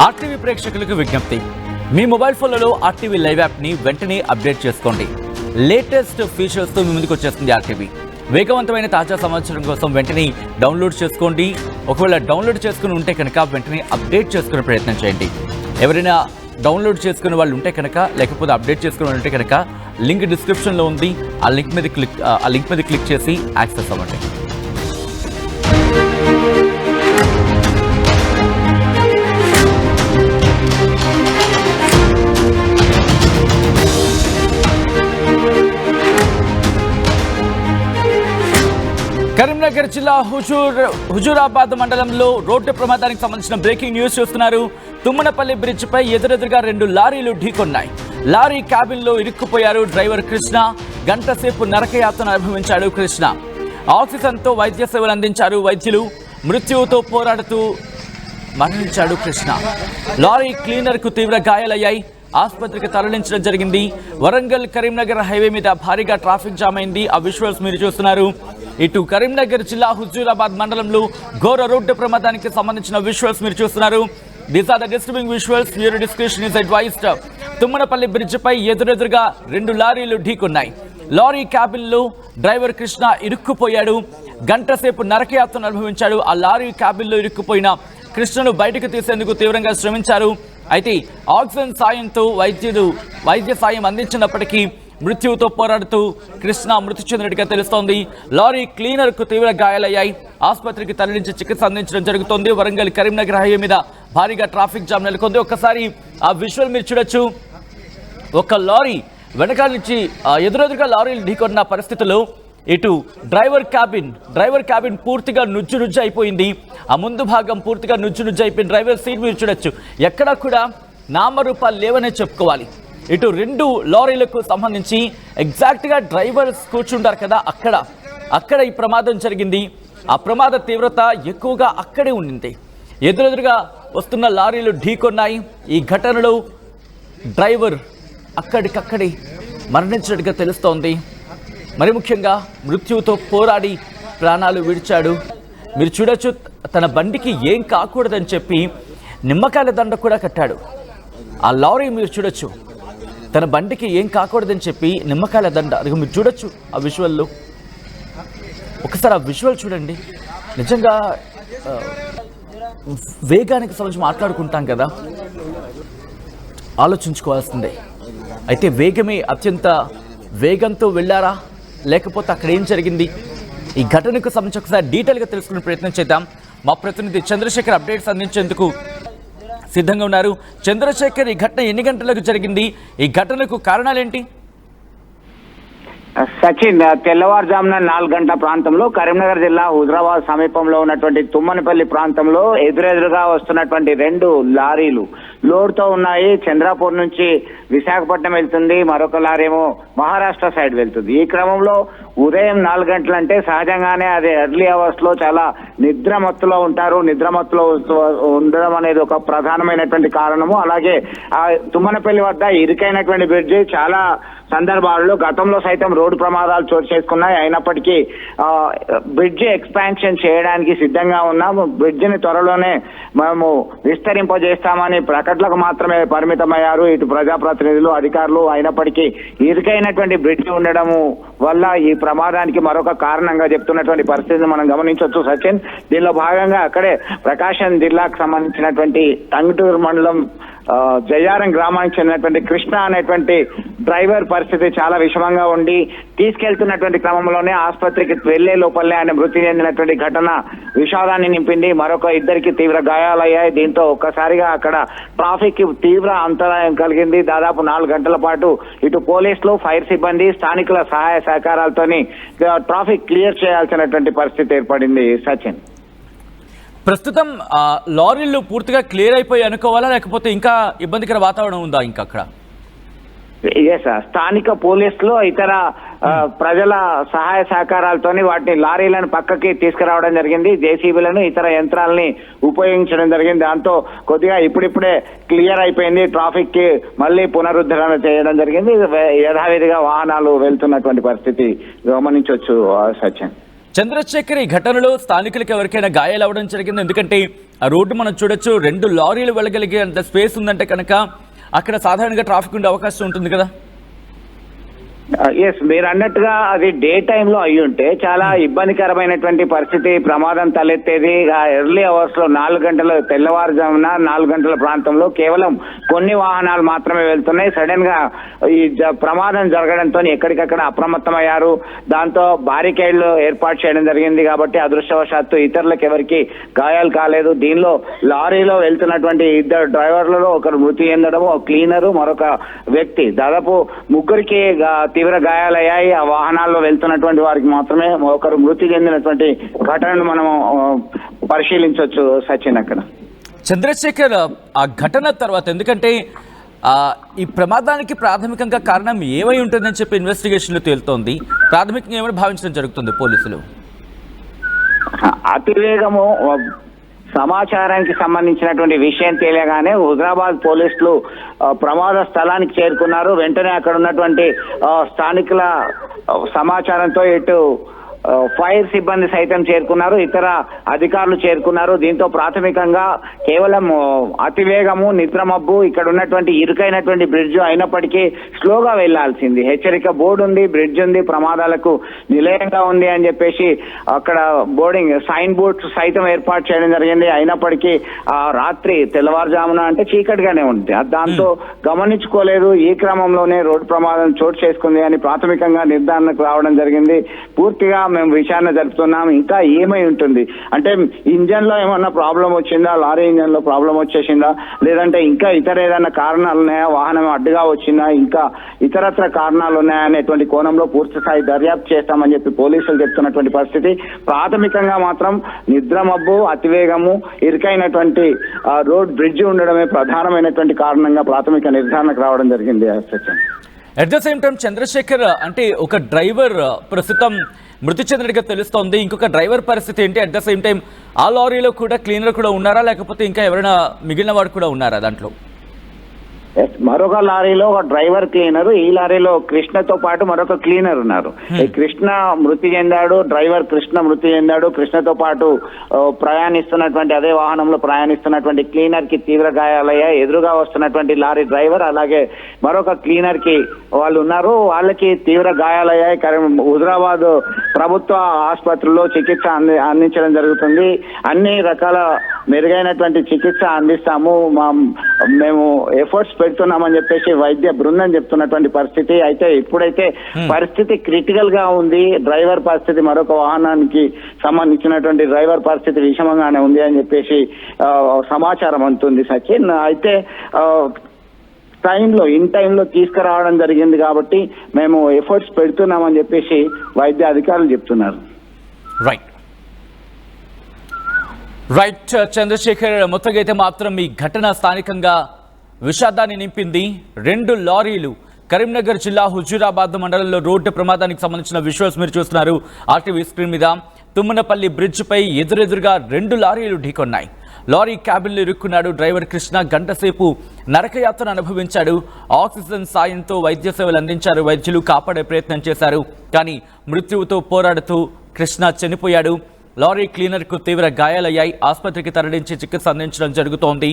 RTV ప్రేక్షకులకు విజ్ఞప్తి, మీ mobile ఫోన్లలో ఆర్టీవీ లైవ్ యాప్ని వెంటనే అప్డేట్ చేసుకోండి. లేటెస్ట్ ఫీచర్స్తో మీ ముందుకు వచ్చేస్తుంది ఆర్టీవీ. వేగవంతమైన తాజా సమాచారం కోసం వెంటనే డౌన్లోడ్ చేసుకోండి. ఒకవేళ డౌన్లోడ్ చేసుకుని ఉంటే కనుక వెంటనే అప్డేట్ చేసుకునే ప్రయత్నం చేయండి. ఎవరైనా డౌన్లోడ్ చేసుకునే వాళ్ళు ఉంటే కనుక, లేకపోతే అప్డేట్ చేసుకునే వాళ్ళు ఉంటే కనుక లింక్ డిస్క్రిప్షన్లో ఉంది. ఆ లింక్ మీద క్లిక్ చేసి యాక్సెస్ అవ్వండి. కరీంనగర్ జిల్లా హుజూరాబాద్ మండలంలో రోడ్డు ప్రమాదానికి సంబంధించిన బ్రేకింగ్ న్యూస్ చూస్తున్నారు. తుమ్మనపల్లి బ్రిడ్జిపై ఎదురెదురుగా 2 లారీలు ఢీకొన్నాయి. లారీ క్యాబిన్లో ఇరుక్కుపోయారు డ్రైవర్ కృష్ణ. గంట సేపు నరకయాతన అనుభవించాడు కృష్ణ. ఆక్సిజన్తో వైద్య సేవలు అందించారు వైద్యులు. మృత్యువుతో పోరాడుతూ మరణించాడు కృష్ణ. లారీ క్లీనర్కు తీవ్ర గాయాలయ్యాయి. ఆసుపత్రికి తరలించడం జరిగింది. వరంగల్ కరీంనగర్ హైవే మీద భారీగా ట్రాఫిక్ జామ్ అయింది. ఆ విజువల్స్ మీరు చూస్తున్నారు. ఇటు కరీంనగర్ జిల్లా హుజూరాబాద్ మండలంలో ఘోర రోడ్డు ప్రమాదానికి సంబంధించిన విజువల్స్ మీరు చూస్తున్నారు. These are the disturbing visuals. Your description is advised. Tummanapalli బ్రిడ్జిపై ఎదురెదురుగా 2 లారీలు ఢీకొన్నాయి. లారీ క్యాబిన్లో డ్రైవర్ కృష్ణ ఇరుక్కుపోయాడు. గంట సేపు నరకయాతన అనుభవించాడు. ఆ లారీ క్యాబిన్లో ఇరుక్కుపోయిన కృష్ణను బయటకు తీసేందుకు తీవ్రంగా శ్రమించారు. అయితే ఆక్సిజన్ సాయంతో వైద్య సాయం అందించినప్పటికీ మృత్యువుతో పోరాడుతూ కృష్ణ మృతి చెందినట్టుగా తెలుస్తోంది. లారీ క్లీనర్కు తీవ్ర గాయాలయ్యాయి. ఆసుపత్రికి తరలించి చికిత్స అందించడం జరుగుతోంది. వరంగల్ కరీంనగర్ హైవే మీద భారీగా ట్రాఫిక్ జామ్ నెలకొంది. ఒక్కసారి ఆ విజువల్ మీరు చూడొచ్చు. ఒక లారీ వెనకాల నుంచి ఎదురెదురుగా లారీలు ఢీకొన్న పరిస్థితుల్లో ఇటు డ్రైవర్ క్యాబిన్ పూర్తిగా నుజ్జు అయిపోయింది. ఆ ముందు భాగం పూర్తిగా నుజ్జు అయిపోయింది. డ్రైవర్ సీట్ మీరు చూడొచ్చు. ఎక్కడా కూడా నామరూపాలు లేవనే చెప్పుకోవాలి. ఇటు 2 లారీలకు సంబంధించి ఎగ్జాక్ట్గా డ్రైవర్స్ కూర్చుంటారు కదా, అక్కడ ఈ ప్రమాదం జరిగింది. ఆ ప్రమాద తీవ్రత ఎక్కువగా అక్కడే ఉండింది. ఎదురెదురుగా వస్తున్న లారీలు ఢీకొన్నాయి. ఈ ఘటనలో డ్రైవర్ అక్కడికక్కడే మరణించినట్టుగా తెలుస్తోంది. మరి ముఖ్యంగా మృత్యువుతో పోరాడి ప్రాణాలు విడిచాడు. మీరు చూడొచ్చు, తన బండికి ఏం కాకూడదని చెప్పి నిమ్మకాయల దండ కూడా కట్టాడు. ఆ లారీ మీరు చూడొచ్చు, తన బండికి ఏం కాకూడదని చెప్పి నిమ్మకాయల దండ, అది మీరు చూడొచ్చు ఆ విజువల్లో. ఒకసారి ఆ విజువల్ చూడండి. నిజంగా వేగానికి సంబంధించి మాట్లాడుకుంటాం కదా, ఆలోచించుకోవాల్సిందే. అయితే అత్యంత వేగంతో వెళ్ళారా, లేకపోతే అక్కడ ఏం జరిగింది? ఈ ఘటనకు సంబంధించి ఒకసారి డీటెయిల్గా తెలుసుకునే ప్రయత్నం చేద్దాం. మా ప్రతినిధి చంద్రశేఖర్ అప్డేట్స్ అందించేందుకు సిద్ధంగా ఉన్నారు. చంద్రశేఖర్, ఈ ఘటన ఎన్ని గంటలకు జరిగింది? ఈ ఘటనకు కారణాలేంటి? సచిన్, తెల్లవారుజామున 4 గంటల ప్రాంతంలో కరీంనగర్ జిల్లా హుజూరాబాద్ సమీపంలో ఉన్నటువంటి తుమ్మనపల్లి ప్రాంతంలో ఎదురెదురుగా వస్తున్నటువంటి 2 లారీలు లోడ్తో ఉన్నాయి. చంద్రాపూర్ నుంచి విశాఖపట్నం వెళ్తుంది, మరొక లారీ ఏమో మహారాష్ట్ర సైడ్ వెళ్తుంది. ఈ క్రమంలో ఉదయం 4 గంటలంటే సహజంగానే అది ఎర్లీ అవర్స్ లో చాలా నిద్రమత్తులో ఉంటారు. నిద్రమత్తులో ఉండడం అనేది ఒక ప్రధానమైనటువంటి కారణము. అలాగే ఆ తుమ్మనపల్లి వద్ద ఇరుకైనటువంటి బ్రిడ్జి చాలా సందర్భాల్లో గతంలో సైతం రోడ్డు ప్రమాదాలు చోటు చేసుకున్నాయి. అయినప్పటికీ బ్రిడ్జి ఎక్స్పాన్షన్ చేయడానికి సిద్ధంగా ఉన్నాము. బ్రిడ్జిని త్వరలోనే మేము విస్తరింపజేస్తామని ప్రకటనలకు మాత్రమే పరిమితమయ్యారు ఇటు ప్రజాప్రతినిధులు, అధికారులు. అయినప్పటికీ ఇరుకైనటువంటి బ్రిడ్జి ఉండడం వల్ల ఈ ప్రమాదానికి మరొక కారణంగా చెప్తున్నటువంటి పరిస్థితిని మనం గమనించవచ్చు సచిన్. దీనిలో భాగంగా అక్కడే ప్రకాశం జిల్లాకు సంబంధించినటువంటి టంగుటూరు మండలం జయారం గ్రామానికి చెందినటువంటి కృష్ణ అనేటువంటి డ్రైవర్ పరిస్థితి చాలా విషమంగా ఉండి తీసుకెళ్తున్నటువంటి క్రమంలోనే ఆసుపత్రికి వెళ్లే లోపలే ఆయన మృతి చెందినటువంటి ఘటన విషాదాన్ని నింపింది. మరొక 2కి తీవ్ర గాయాలయ్యాయి. దీంతో ఒక్కసారిగా అక్కడ ట్రాఫిక్ తీవ్ర అంతరాయం కలిగింది. దాదాపు 4 గంటల పాటు ఇటు పోలీసులు, ఫైర్ సిబ్బంది, స్థానికుల సహాయ సహకారాలతోని ట్రాఫిక్ క్లియర్ చేయాల్సినటువంటి పరిస్థితి ఏర్పడింది సచిన్. ప్రస్తుతం లారీలు పూర్తిగా క్లియర్ అయిపోయి అనుకోవాలా, లేకపోతే ఇంకా ఇబ్బందికర వాతావరణం ఉందా ఇంకా అక్కడ? స్థానిక పోలీసులు, ఇతర ప్రజల సహాయ సహకారాలతోని వాటిని లారీలను పక్కకి తీసుకురావడం జరిగింది. జేసీబీలను, ఇతర యంత్రాలని ఉపయోగించడం జరిగింది. దాంతో కొద్దిగా ఇప్పుడిప్పుడే క్లియర్ అయిపోయింది. ట్రాఫిక్ కి మళ్ళీ పునరుద్ధరణ చేయడం జరిగింది. యథావిధిగా వాహనాలు వెళ్తున్నటువంటి పరిస్థితి గమనించవచ్చు సచిన్. చంద్రశేఖర్, ఈ ఘటనలో స్థానికులకు ఎవరికైనా గాయాలు అవ్వడం జరిగింది? ఎందుకంటే ఆ రోడ్డు మనం చూడొచ్చు, 2 లారీలు వెళ్ళగలిగే అంత స్పేస్ ఉందంటే కనుక అక్కడ సాధారణంగా ట్రాఫిక్ ఉండే అవకాశం ఉంటుంది కదా. ఎస్, మీరు అన్నట్టుగా అది డే టైంలో అయి ఉంటే చాలా ఇబ్బందికరమైనటువంటి పరిస్థితి, ప్రమాదం తలెత్తేది. ఎర్లీ అవర్స్ లో 4 గంటల తెల్లవారుజామున 4 గంటల ప్రాంతంలో కేవలం కొన్ని వాహనాలు మాత్రమే వెళ్తున్నాయి. సడన్ గా ఈ ప్రమాదం జరగడంతో ఎక్కడికక్కడ అప్రమత్తమయ్యారు. దాంతో బారికేడ్లు ఏర్పాటు చేయడం జరిగింది. కాబట్టి అదృష్టవశాత్తు ఇతరులకు ఎవరికి గాయాలు కాలేదు. దీనిలో లారీలో వెళ్తున్నటువంటి 2 డ్రైవర్లలో ఒకరు మృతి చెందడం, ఒక క్లీనరు, మరొక వ్యక్తి, దాదాపు ముగ్గురికి తీవ్ర గాయాలయ్యాయి. ఆ వాహనాల్లో వెళ్తున్నటువంటి వారికి మాత్రమే ఒకరు మృతి చెందినటువంటి ఘటనను మనం పరిశీలించవచ్చు సచిన్. అక్కడ చంద్రశేఖర్, ఆ ఘటన తర్వాత, ఎందుకంటే ఈ ప్రమాదానికి ప్రాథమికంగా కారణం ఏమై ఉంటుందని చెప్పి ఇన్వెస్టిగేషన్లో తేలుతోంది. ప్రాథమికంగా ఏమైనా భావించడం జరుగుతుంది పోలీసులు? అతివేగము సమాచారానికి సంబంధించినటువంటి విషయం తెలియగానే హుజరాబాద్ పోలీసులు ప్రమాద స్థలానికి చేరుకున్నారు. వెంటనే అక్కడ ఉన్నటువంటి స్థానికుల సమాచారంతో ఇటు ఫైర్ సిబ్బంది సైతం చేరుకున్నారు, ఇతర అధికారులు చేరుకున్నారు. దీంతో ప్రాథమికంగా కేవలం అతివేగము, నిద్రమబ్బు, ఇక్కడ ఉన్నటువంటి ఇరుకైనటువంటి బ్రిడ్జ్ అయినప్పటికీ స్లోగా వెళ్లాల్సింది. హెచ్చరిక బోర్డు ఉంది, బ్రిడ్జ్ ఉంది, ప్రమాదాలకు నిలయంగా ఉంది అని చెప్పేసి అక్కడ బోర్డింగ్ సైన్ బోర్డ్స్ సైతం ఏర్పాటు చేయడం జరిగింది. అయినప్పటికీ రాత్రి తెల్లవారుజామున అంటే చీకటిగానే ఉంది, దాంతో గమనించుకోలేదు. ఈ క్రమంలోనే రోడ్డు ప్రమాదం చోటు చేసుకుంది అని ప్రాథమికంగా నిర్ధారణకు రావడం జరిగింది. పూర్తిగా మేము విచారణ జరుపుతున్నాం. ఇంకా ఏమై ఉంటుంది అంటే ఇంజన్ లో ఏమన్నా ప్రాబ్లం వచ్చిందా, లారీ ఇంజన్ లో ప్రాబ్లం వచ్చేసిందా, లేదంటే ఇంకా ఇతర ఏదైనా కారణాలు ఉన్నాయా, వాహనం అడ్డుగా వచ్చిందా, ఇంకా ఇతరత్ర కారణాలు ఉన్నాయా అనేటువంటి కోణంలో పూర్తి స్థాయి దర్యాప్తు చేస్తామని చెప్పి పోలీసులు చెప్తున్నటువంటి పరిస్థితి. ప్రాథమికంగా మాత్రం నిద్రమబ్బు, అతివేగము, ఇరుకైనటువంటి రోడ్ బ్రిడ్జ్ ఉండడమే ప్రధానమైనటువంటి కారణంగా ప్రాథమిక నిర్ధారణకు రావడం జరిగింది. Sachin, at the same time Chandrashekar, అంటే ఒక డ్రైవర్ ప్రస్తుతం మృతి చెందినట్టుగా తెలుస్తోంది. ఇంకొక డ్రైవర్ పరిస్థితి ఏంటి? అట్ ద సేమ్ టైం ఆ లారీలో కూడా క్లీనర్ కూడా ఉన్నారా, లేకపోతే ఇంకా ఎవరైనా మిగిలిన వాడు కూడా ఉన్నారా దాంట్లో? మరొక లారీలో ఒక డ్రైవర్, క్లీనర్. ఈ లారీలో కృష్ణతో పాటు మరొక క్లీనర్ ఉన్నారు. ఈ కృష్ణ మృతి చెందాడు, డ్రైవర్ కృష్ణ మృతి చెందాడు. కృష్ణతో పాటు ప్రయాణిస్తున్నటువంటి అదే వాహనంలో ప్రయాణిస్తున్నటువంటి క్లీనర్ కి తీవ్ర గాయాలయ్యాయి. ఎదురుగా వస్తున్నటువంటి లారీ డ్రైవర్ అలాగే మరొక క్లీనర్ కి వాళ్ళు ఉన్నారు, వాళ్ళకి తీవ్ర గాయాలయ్యాయి. హుజరాబాద్ ప్రభుత్వ ఆసుపత్రిలో చికిత్స అందించడం జరుగుతుంది. అన్ని రకాల మెరుగైనటువంటి చికిత్స అందిస్తాము, మేము ఎఫర్ట్స్ పెడుతున్నామని చెప్పేసి వైద్య బృందం చెప్తున్నటువంటి పరిస్థితి. అయితే ఇప్పుడైతే పరిస్థితి క్రిటికల్ గా ఉంది. డ్రైవర్ పరిస్థితి, మరొక వాహనానికి సంబంధించినటువంటి డ్రైవర్ పరిస్థితి విషమంగానే ఉంది అని చెప్పేసి సమాచారం అందుతుంది సచిన్. అయితే ఇన్ టైంలో తీసుకురావడం జరిగింది కాబట్టి మేము ఎఫర్ట్స్ పెడుతున్నామని చెప్పేసి వైద్య అధికారులు చెప్తున్నారు. రైట్ చంద్రశేఖర్, మొత్తంగా అయితే మాత్రం ఈ ఘటన స్థానికంగా విషాదాన్ని నింపింది. 2 లారీలు కరీంనగర్ జిల్లా హుజూరాబాద్ మండలంలో రోడ్డు ప్రమాదానికి సంబంధించిన విజువల్స్ మీరు చూస్తున్నారు ఆర్టీవీ స్క్రీన్ మీద. తుమ్మనపల్లి బ్రిడ్జ్ పై ఎదురెదురుగా 2 లారీలు ఢీకొన్నాయి. లారీ క్యాబిన్లో ఇరుక్కున్నాడు డ్రైవర్ కృష్ణ. గంటసేపు నరకయాత్ర అనుభవించాడు. ఆక్సిజన్ సాయంతో వైద్య సేవలు అందించారు వైద్యులు, కాపాడే ప్రయత్నం చేశారు. కానీ మృత్యువుతో పోరాడుతూ కృష్ణ చనిపోయాడు. లారీ క్లీనర్ కు తీవ్ర గాయాలయ్యాయి. ఆసుపత్రికి తరలించి చికిత్స అందించడం జరుగుతోంది.